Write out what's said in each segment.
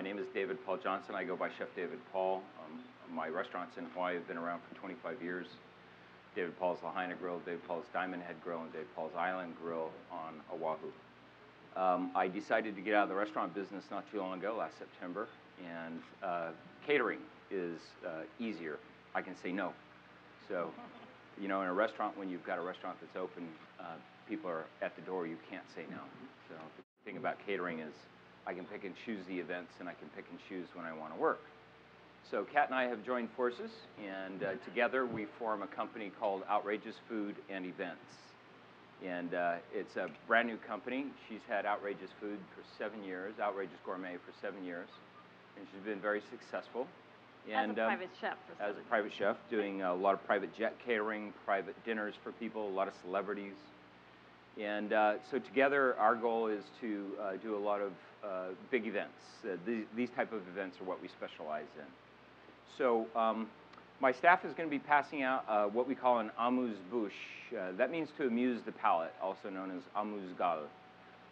name is David Paul Johnson. I go by Chef David Paul. My restaurants in Hawaii have been around for 25 years. David Paul's Lahaina Grill, David Paul's Diamond Head Grill, and David Paul's Island Grill on Oahu. I decided to get out of the restaurant business not too long ago, last September, and catering is easier. I can say no. So, you know, in a restaurant, when you've got a restaurant that's open, people are at the door, you can't say no. So the thing about catering is I can pick and choose the events, and I can pick and choose when I want to work. So Kat and I have joined forces, and together we form a company called Outrageous Food and Events. And it's a brand new company. She's had Outrageous Food for 7 years, Outrageous Gourmet for 7 years, and she's been very successful. And, as a private chef for 7 years. As a private chef, doing a lot of private jet catering, private dinners for people, a lot of celebrities. And so together, our goal is to do a lot of big events. These type of events are what we specialize in. So my staff is going to be passing out what we call an amuse-bouche. That means to amuse the palate, also known as amuse-gueule.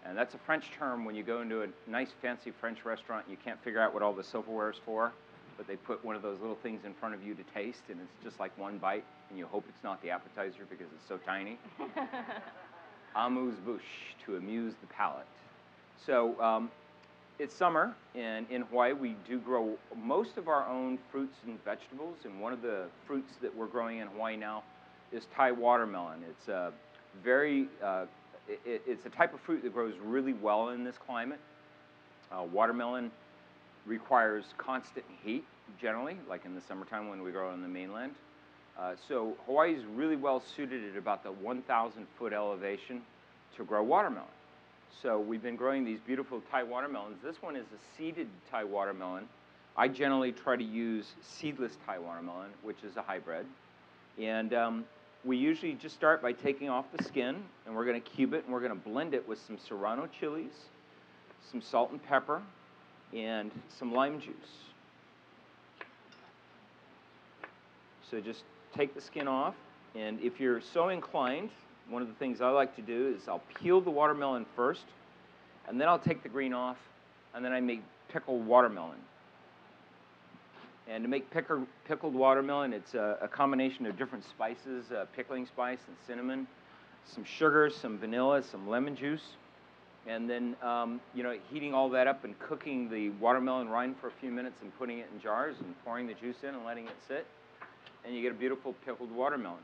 And that's a French term. When you go into a nice, fancy French restaurant, you can't figure out what all the silverware is for, but they put one of those little things in front of you to taste, and it's just like one bite, and you hope it's not the appetizer because it's so tiny. Amuse-bouche, to amuse the palate. So it's summer, and in Hawaii we do grow most of our own fruits and vegetables, and one of the fruits that we're growing in Hawaii now is Thai watermelon. It's a it's a type of fruit that grows really well in this climate. Watermelon requires constant heat, generally, like in the summertime when we grow on the mainland. So Hawaii is really well suited at about the 1,000-foot elevation to grow watermelon. So we've been growing these beautiful Thai watermelons. This one is a seeded Thai watermelon. I generally try to use seedless Thai watermelon, which is a hybrid. And we usually just start by taking off the skin, and we're going to cube it, and we're going to blend it with some serrano chilies, some salt and pepper, and some lime juice. So just take the skin off, and if you're so inclined, one of the things I like to do is I'll peel the watermelon first, and then I'll take the green off, and then I make pickled watermelon. And to make pickled watermelon, it's a combination of different spices, pickling spice and cinnamon, some sugar, some vanilla, some lemon juice, and then you know, heating all that up and cooking the watermelon rind for a few minutes and putting it in jars and pouring the juice in and letting it sit, and you get a beautiful pickled watermelon.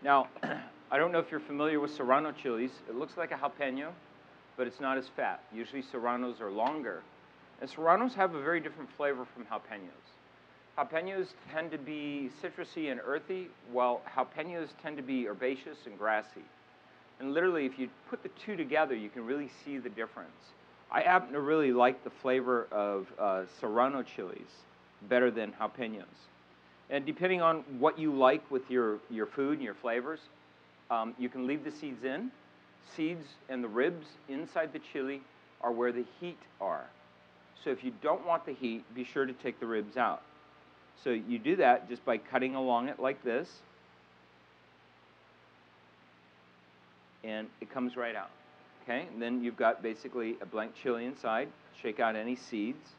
Now, I don't know if you're familiar with serrano chilies. It looks like a jalapeno, but it's not as fat. Usually serranos are longer. And serranos have a very different flavor from jalapenos. Jalapenos tend to be citrusy and earthy, while jalapenos tend to be herbaceous and grassy. And literally, if you put the two together, you can really see the difference. I happen to really like the flavor of serrano chilies better than jalapenos. And depending on what you like with your food and your flavors, you can leave the seeds in. Seeds and the ribs inside the chili are where the heat are. So if you don't want the heat, be sure to take the ribs out. So you do that just by cutting along it like this, and it comes right out. Okay, and then you've got basically a blank chili inside. Shake out any seeds.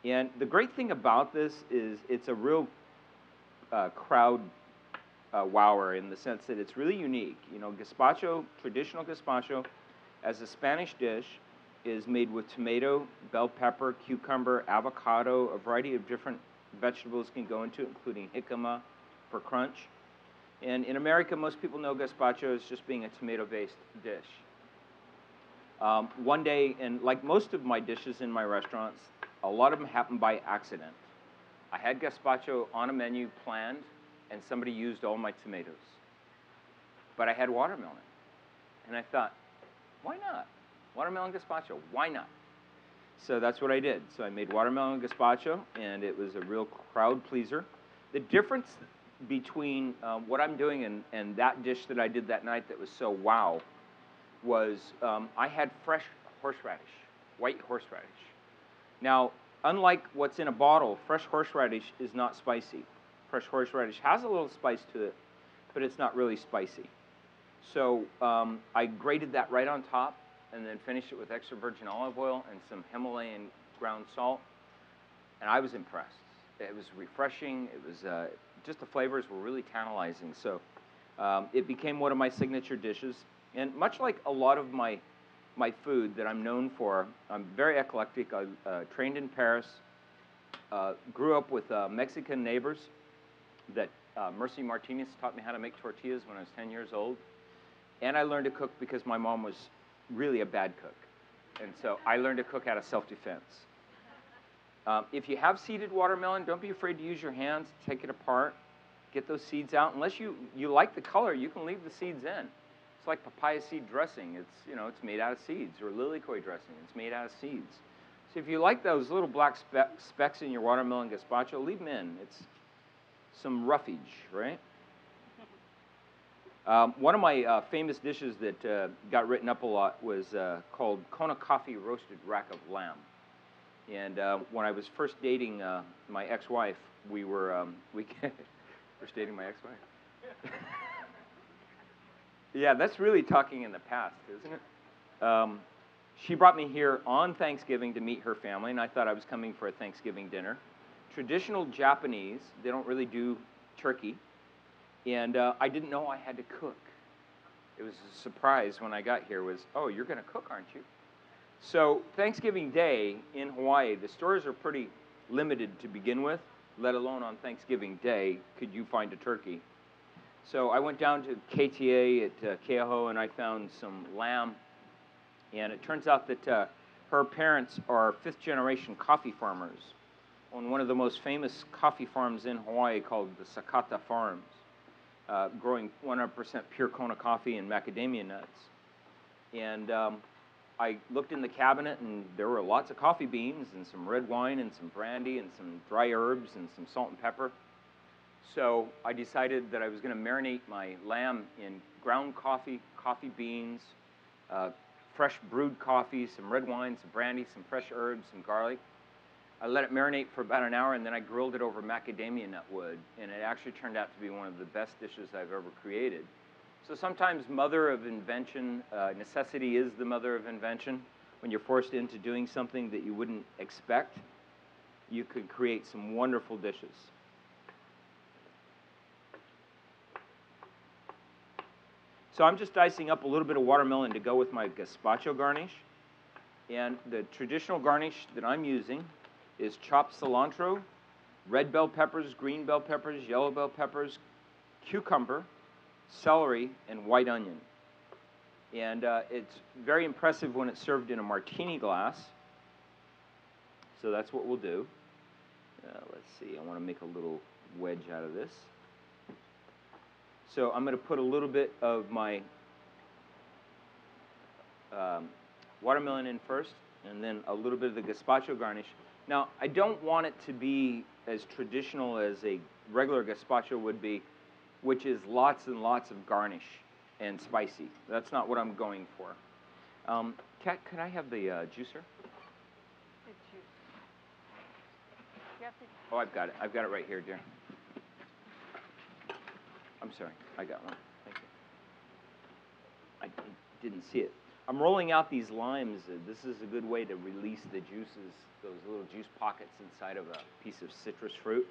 And the great thing about this is it's a real crowd wower in the sense that it's really unique. You know, gazpacho, traditional gazpacho, as a Spanish dish, is made with tomato, bell pepper, cucumber, avocado, a variety of different vegetables can go into it, including jicama for crunch. And in America, most people know gazpacho as just being a tomato-based dish. One day, and like most of my dishes in my restaurants, a lot of them happen by accident. I had gazpacho on a menu planned, and somebody used all my tomatoes. But I had watermelon. And I thought, why not? Watermelon gazpacho, why not? So that's what I did. So I made watermelon gazpacho, and it was a real crowd pleaser. The difference between what I'm doing and that dish that I did that night that was so wow was I had fresh horseradish, white horseradish. Now, unlike what's in a bottle, fresh horseradish is not spicy. Fresh horseradish has a little spice to it, but it's not really spicy. So I grated that right on top, and then finished it with extra virgin olive oil and some Himalayan ground salt. And I was impressed. It was refreshing. It was just the flavors were really tantalizing. So it became one of my signature dishes. And much like a lot of my food that I'm known for, I'm very eclectic. I trained in Paris, grew up with Mexican neighbors that Mercy Martinez taught me how to make tortillas when I was 10 years old. And I learned to cook because my mom was really a bad cook. And so I learned to cook out of self-defense. If you have seeded watermelon, don't be afraid to use your hands, take it apart, get those seeds out. Unless you like the color, you can leave the seeds in. It's like papaya seed dressing. It's made out of seeds, or lilikoi dressing. It's made out of seeds. So if you like those little black specks in your watermelon gazpacho, leave them in. It's some roughage, right? One of my famous dishes that got written up a lot was called Kona coffee roasted rack of lamb. And when I was first dating my ex-wife, first dating my ex-wife. Yeah, that's really talking in the past, isn't it? She brought me here on Thanksgiving to meet her family, and I thought I was coming for a Thanksgiving dinner. Traditional Japanese, they don't really do turkey, and I didn't know I had to cook. It was a surprise when I got here was, oh, you're going to cook, aren't you? So Thanksgiving Day in Hawaii, the stores are pretty limited to begin with, let alone on Thanksgiving Day could you find a turkey. So I went down to KTA at Keauhou and I found some lamb. And it turns out that her parents are fifth-generation coffee farmers on one of the most famous coffee farms in Hawaii called the Sakata Farms, growing 100% pure Kona coffee and macadamia nuts. And I looked in the cabinet, and there were lots of coffee beans and some red wine and some brandy and some dry herbs and some salt and pepper. So I decided that I was going to marinate my lamb in ground coffee, coffee beans, fresh brewed coffee, some red wine, some brandy, some fresh herbs, some garlic. I let it marinate for about an hour, and then I grilled it over macadamia nut wood, and it actually turned out to be one of the best dishes I've ever created. So sometimes mother of invention, necessity is the mother of invention. When you're forced into doing something that you wouldn't expect, you could create some wonderful dishes. So I'm just dicing up a little bit of watermelon to go with my gazpacho garnish. And the traditional garnish that I'm using is chopped cilantro, red bell peppers, green bell peppers, yellow bell peppers, cucumber, celery, and white onion. And it's very impressive when it's served in a martini glass. So that's what we'll do. Let's see, I want to make a little wedge out of this. So I'm going to put a little bit of my watermelon in first, and then a little bit of the gazpacho garnish. Now, I don't want it to be as traditional as a regular gazpacho would be, which is lots and lots of garnish and spicy. That's not what I'm going for. Kat, can I have the juicer? The juice. You have to... Oh, I've got it. I've got it right here, dear. I'm sorry. I got one. Thank you. I didn't see it. I'm rolling out these limes. This is a good way to release the juices, those little juice pockets inside of a piece of citrus fruit.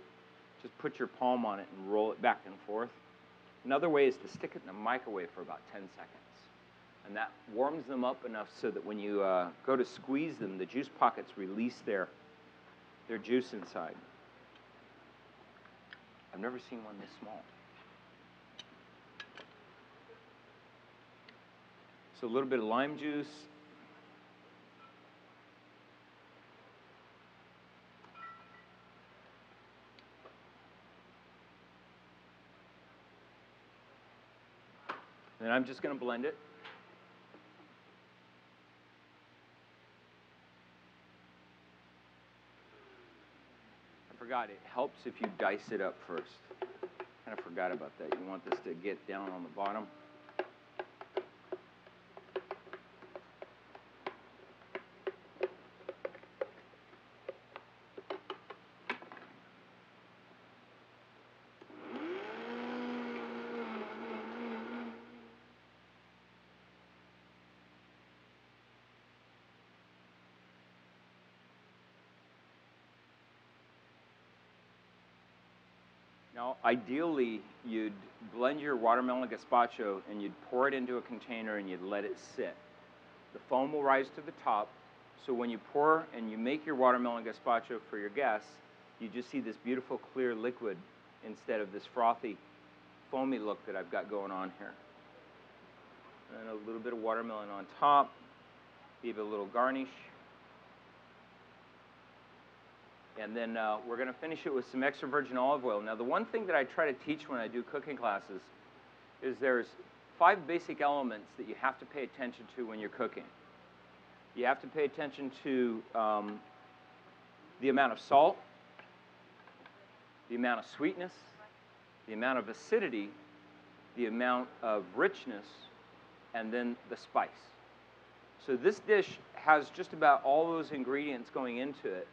Just put your palm on it and roll it back and forth. Another way is to stick it in the microwave for about 10 seconds. And that warms them up enough so that when you go to squeeze them, the juice pockets release their juice inside. I've never seen one this small. So a little bit of lime juice. And I'm just going to blend it. I forgot, it helps if you dice it up first. Kind of forgot about that. You want this to get down on the bottom. Now, ideally, you'd blend your watermelon gazpacho and you'd pour it into a container and you'd let it sit. The foam will rise to the top, so when you pour and you make your watermelon gazpacho for your guests, you just see this beautiful clear liquid instead of this frothy, foamy look that I've got going on here. And a little bit of watermelon on top, give it a little garnish. And then we're going to finish it with some extra virgin olive oil. Now, the one thing that I try to teach when I do cooking classes is there's 5 basic elements that you have to pay attention to when you're cooking. You have to pay attention to the amount of salt, the amount of sweetness, the amount of acidity, the amount of richness, and then the spice. So this dish has just about all those ingredients going into it.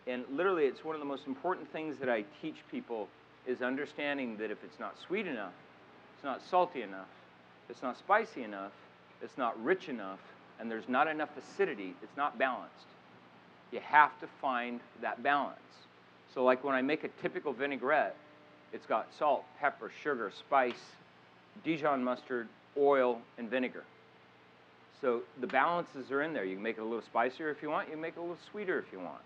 And literally, it's one of the most important things that I teach people is understanding that if it's not sweet enough, it's not salty enough, it's not spicy enough, it's not rich enough, and there's not enough acidity, it's not balanced. You have to find that balance. So like when I make a typical vinaigrette, it's got salt, pepper, sugar, spice, Dijon mustard, oil, and vinegar. So the balances are in there. You can make it a little spicier if you want. You can make it a little sweeter if you want.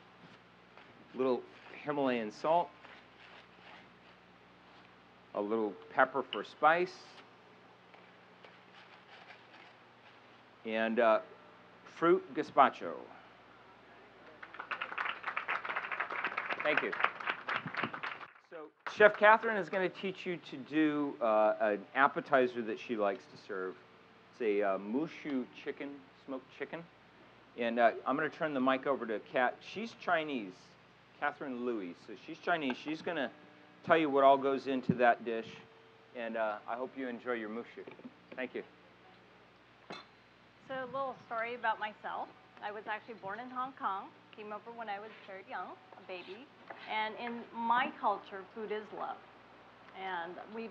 A little Himalayan salt, a little pepper for spice, and fruit gazpacho. Thank you. So Chef Katherine is going to teach you to do an appetizer that she likes to serve. It's a Mushu Chicken, smoked chicken. And I'm going to turn the mic over to Kat. She's Chinese, Katherine Louie. So she's Chinese. She's going to tell you what all goes into that dish. And I hope you enjoy your mushu. Thank you. So a little story about myself. I was actually born in Hong Kong, came over when I was very young, a baby. And in my culture, food is love. And we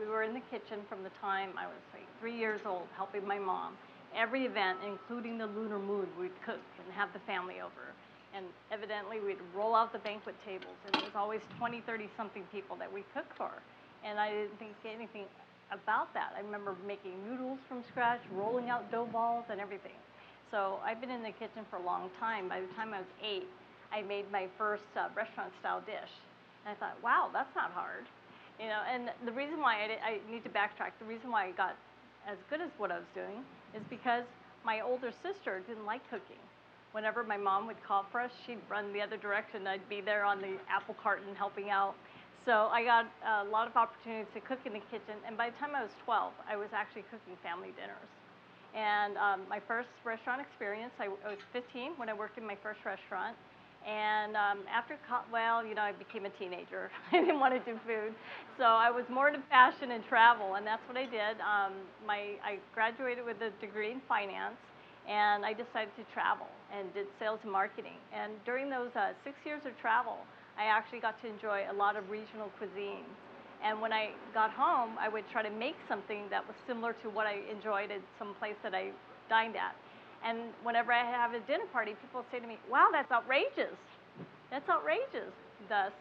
were in the kitchen from the time I was like 3 years old, helping my mom. Every event, including the lunar moon, we'd cook and have the family over. And evidently, we'd roll out the banquet tables, and it was always 20, 30-something people that we cooked for. And I didn't think anything about that. I remember making noodles from scratch, rolling out dough balls, and everything. So I've been in the kitchen for a long time. By the time I was 8, I made my first restaurant-style dish. And I thought, wow, that's not hard. You know, and the reason why I need to backtrack, the reason why I got as good as what I was doing is because my older sister didn't like cooking. Whenever my mom would call for us, she'd run the other direction. I'd be there on the apple carton helping out. So I got a lot of opportunities to cook in the kitchen. And by the time I was 12, I was actually cooking family dinners. And my first restaurant experience, I was 15 when I worked in my first restaurant. And I became a teenager. I didn't want to do food. So I was more into fashion and travel, and that's what I did. I graduated with a degree in finance, and I decided to travel and did sales and marketing. And during those 6 years of travel, I actually got to enjoy a lot of regional cuisine. And when I got home, I would try to make something that was similar to what I enjoyed at some place that I dined at. And whenever I have a dinner party, people say to me, wow, that's outrageous. That's outrageous. Thus,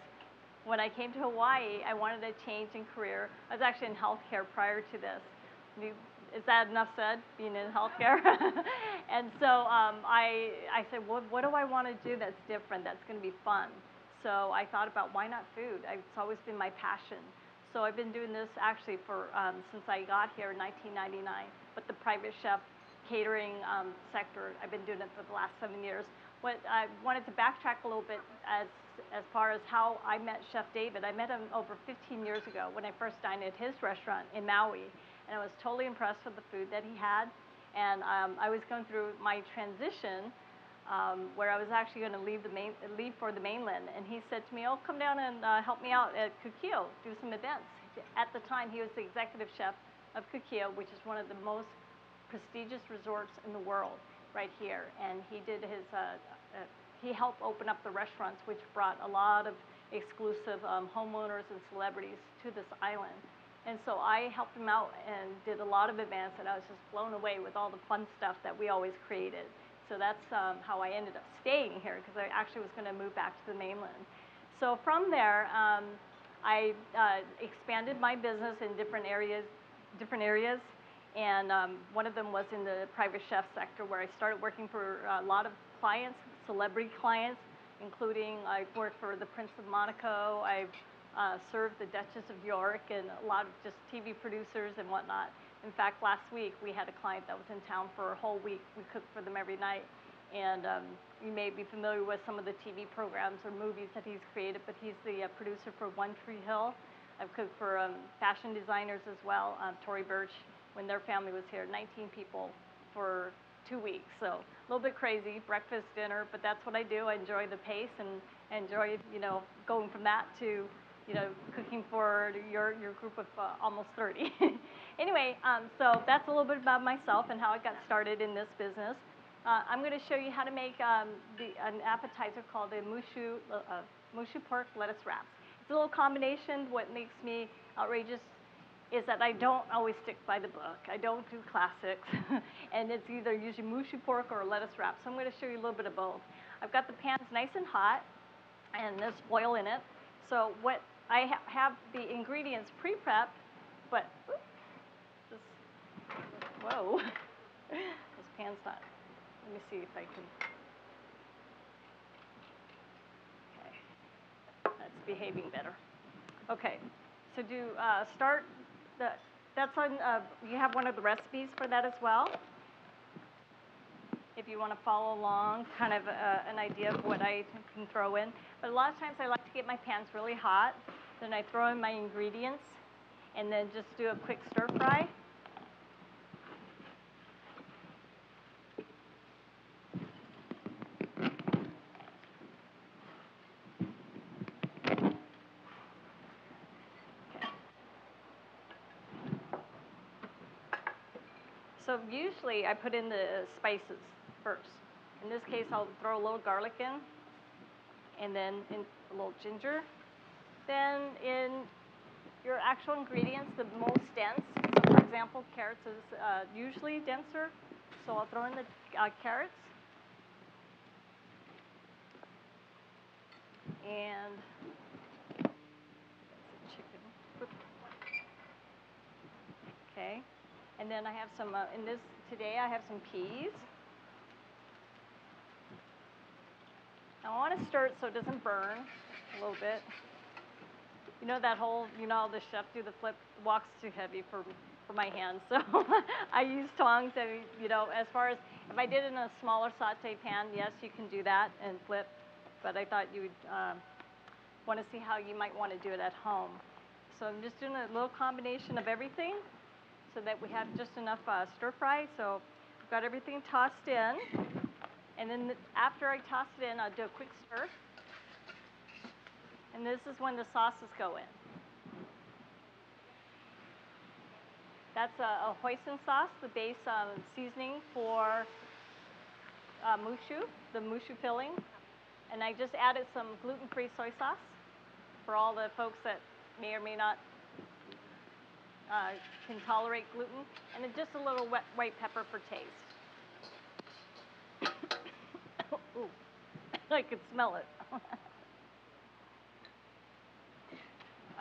when I came to Hawaii, I wanted a change in career. I was actually in healthcare prior to this. Is that enough said, being in healthcare? And so I said, well, what do I want to do that's different, that's going to be fun? So I thought about why not food? It's always been my passion. So I've been doing this actually for since I got here in 1999. But the private chef catering sector, I've been doing it for the last 7 years. What I wanted to backtrack a little bit as far as how I met Chef David. I met him over 15 years ago when I first dined at his restaurant in Maui. And I was totally impressed with the food that he had. And I was going through my transition where I was actually going to leave for the mainland. And he said to me, oh, come down and help me out at Kukio, do some events. At the time, he was the executive chef of Kukio, which is one of the most prestigious resorts in the world right here. And he did he helped open up the restaurants, which brought a lot of exclusive homeowners and celebrities to this island. And so I helped him out and did a lot of events, and I was just blown away with all the fun stuff that we always created. So that's how I ended up staying here, because I actually was going to move back to the mainland. So from there, I expanded my business in different areas, and one of them was in the private chef sector, where I started working for a lot of clients, celebrity clients, including I worked for the Prince of Monaco. I've served the Duchess of York and a lot of just TV producers and whatnot. In fact, last week we had a client that was in town for a whole week. We cooked for them every night. And you may be familiar with some of the TV programs or movies that he's created, but he's the producer for One Tree Hill. I've cooked for fashion designers as well, Tory Burch, when their family was here, 19 people for 2 weeks. So a little bit crazy, breakfast, dinner, but that's what I do. I enjoy the pace and enjoy, going from that to, cooking for your group of almost 30. Anyway, so that's a little bit about myself and how I got started in this business. I'm going to show you how to make an appetizer called the Mushu pork lettuce wraps. It's a little combination. What makes me outrageous is that I don't always stick by the book. I don't do classics. And it's either usually Mushu pork or lettuce wraps. So I'm going to show you a little bit of both. I've got the pans nice and hot, and there's oil in it. So what I have the ingredients pre-prepped, but whoa, this pan's not. Let me see if I can. Okay, that's behaving better. Okay, so that's on, you have one of the recipes for that as well. If you want to follow along, kind of an idea of what I can throw in. But a lot of times I like to get my pans really hot, then I throw in my ingredients, and then just do a quick stir fry. So usually I put in the spices first. In this case, I'll throw a little garlic in, and then in a little ginger. Then in your actual ingredients, the most dense. So for example, carrots is usually denser. So I'll throw in the carrots. And chicken. Okay. And then I have some, today I have some peas. Now I want to stir it so it doesn't burn a little bit. You know that whole, the chef do the flip, wok's too heavy for my hands. So I use tongs, and, as far as, if I did it in a smaller saute pan, yes, you can do that and flip. But I thought you would want to see how you might want to do it at home. So I'm just doing a little combination of everything, so that we have just enough stir fry. So I've got everything tossed in. And then after I toss it in, I'll do a quick stir. And this is when the sauces go in. That's a hoisin sauce, the base seasoning for mushu, the mushu filling. And I just added some gluten-free soy sauce for all the folks that may or may not can tolerate gluten, and then just a little white pepper for taste. Ooh, I could smell it.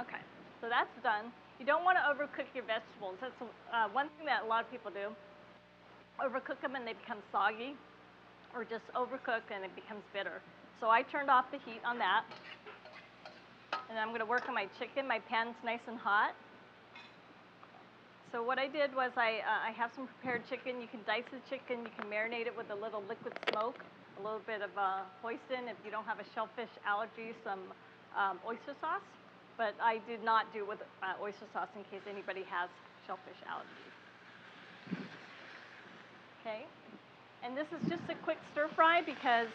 Okay, so that's done. You don't want to overcook your vegetables. That's one thing that a lot of people do. Overcook them and they become soggy, or just overcook and it becomes bitter. So I turned off the heat on that, and I'm going to work on my chicken. My pan's nice and hot. So what I did was I have some prepared chicken. You can dice the chicken. You can marinate it with a little liquid smoke, a little bit of hoisin. If you don't have a shellfish allergy, some oyster sauce. But I did not do it with oyster sauce in case anybody has shellfish allergies. Okay, and this is just a quick stir fry because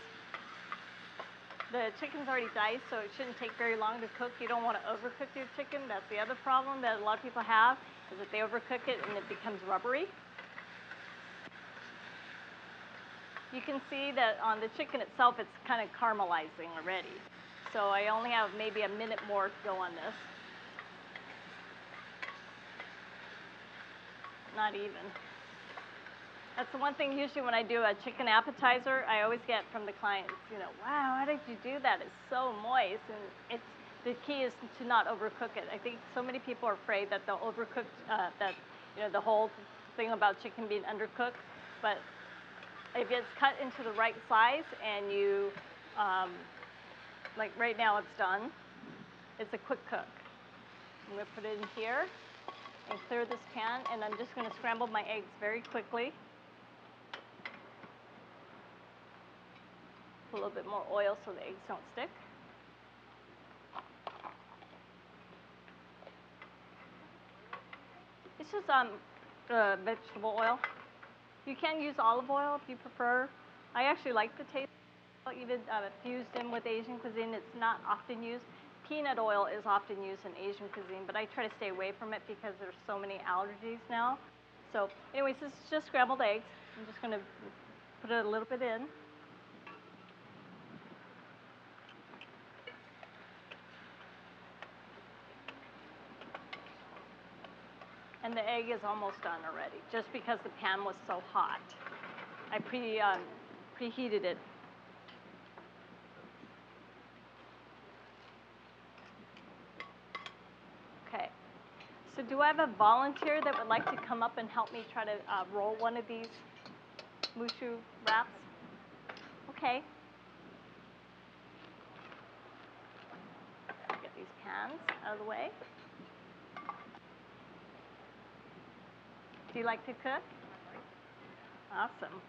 the chicken's already diced, so it shouldn't take very long to cook. You don't want to overcook your chicken. That's the other problem that a lot of people have, is that they overcook it and it becomes rubbery. You can see that on the chicken itself, it's kind of caramelizing already. So I only have maybe a minute more to go on this. Not even. That's the one thing usually when I do a chicken appetizer, I always get from the clients, wow, how did you do that? It's so moist. And it's the key is to not overcook it. I think so many people are afraid that they'll overcook, that, you know, the whole thing about chicken being undercooked. But if it's cut into the right size and you, like right now it's done, it's a quick cook. I'm gonna put it in here and clear this pan, and I'm just gonna scramble my eggs very quickly. Put a little bit more oil so the eggs don't stick. It's just vegetable oil. You can use olive oil if you prefer. I actually like the taste. Even fused in with Asian cuisine, it's not often used. Peanut oil is often used in Asian cuisine, but I try to stay away from it because there's so many allergies now. So anyways, this is just scrambled eggs. I'm just going to put it a little bit in. And the egg is almost done already, just because the pan was so hot. I preheated it. Okay, so do I have a volunteer that would like to come up and help me try to roll one of these mushu wraps? Okay. Get these pans out of the way. Do you like to cook? Awesome.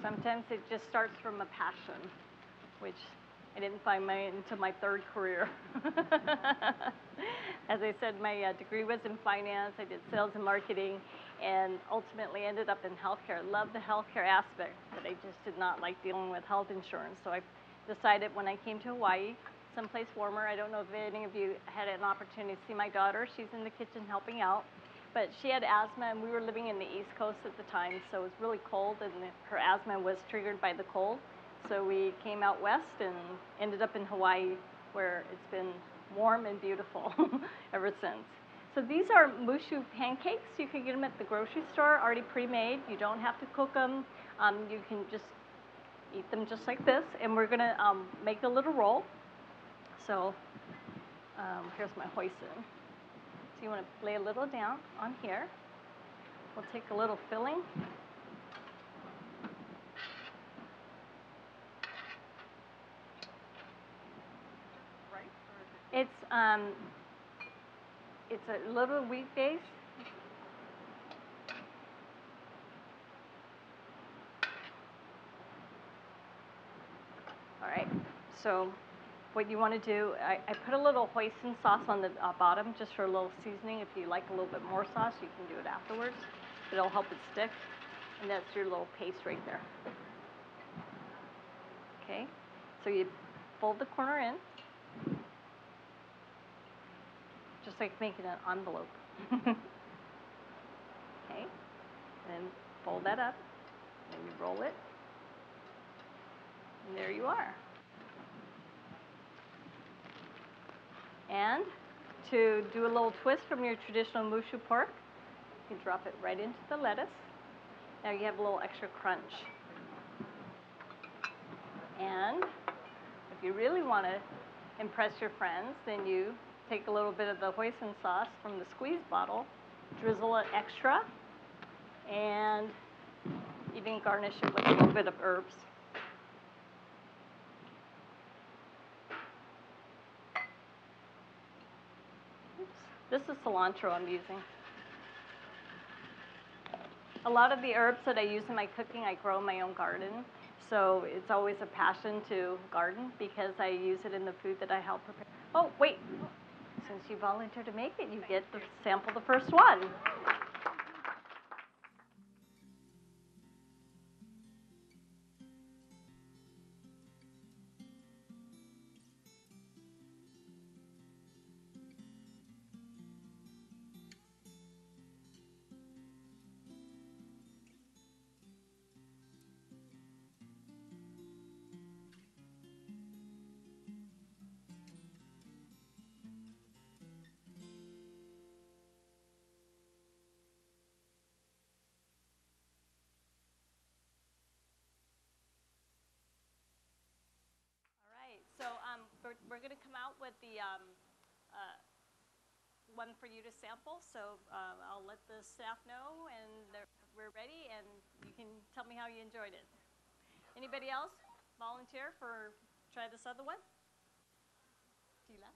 Sometimes it just starts from a passion, which I didn't find until my third career. As I said, my degree was in finance. I did sales and marketing, and ultimately ended up in healthcare. I love the healthcare aspect, but I just did not like dealing with health insurance. So I decided when I came to Hawaii, someplace warmer. I don't know if any of you had an opportunity to see my daughter. She's in the kitchen helping out. But she had asthma, and we were living in the East Coast at the time, so it was really cold, and her asthma was triggered by the cold. So we came out west and ended up in Hawaii, where it's been warm and beautiful ever since. So these are mushu pancakes. You can get them at the grocery store, already pre-made. You don't have to cook them. You can just eat them just like this. And we're gonna make a little roll. So here's my hoisin. So you want to lay a little down on here. We'll take a little filling. It's a little wheat base. All right. So what you want to do, I put a little hoisin sauce on the bottom just for a little seasoning. If you like a little bit more sauce, you can do it afterwards. It'll help it stick. And that's your little paste right there. Okay. So you fold the corner in, just like making an envelope. Okay. Then fold that up. Then you roll it. And there you are. And to do a little twist from your traditional mushu pork, you can drop it right into the lettuce. Now you have a little extra crunch. And if you really want to impress your friends, then you take a little bit of the hoisin sauce from the squeeze bottle, drizzle it extra, and even garnish it with a little bit of herbs. This is cilantro I'm using. A lot of the herbs that I use in my cooking, I grow in my own garden. So it's always a passion to garden because I use it in the food that I help prepare. Oh, wait. Since you volunteered to make it, you get to sample the first one. we're going to come out with the one for you to sample. So I'll let the staff know, and we're ready, and you can tell me how you enjoyed it. Anybody else volunteer for try this other one? Tila?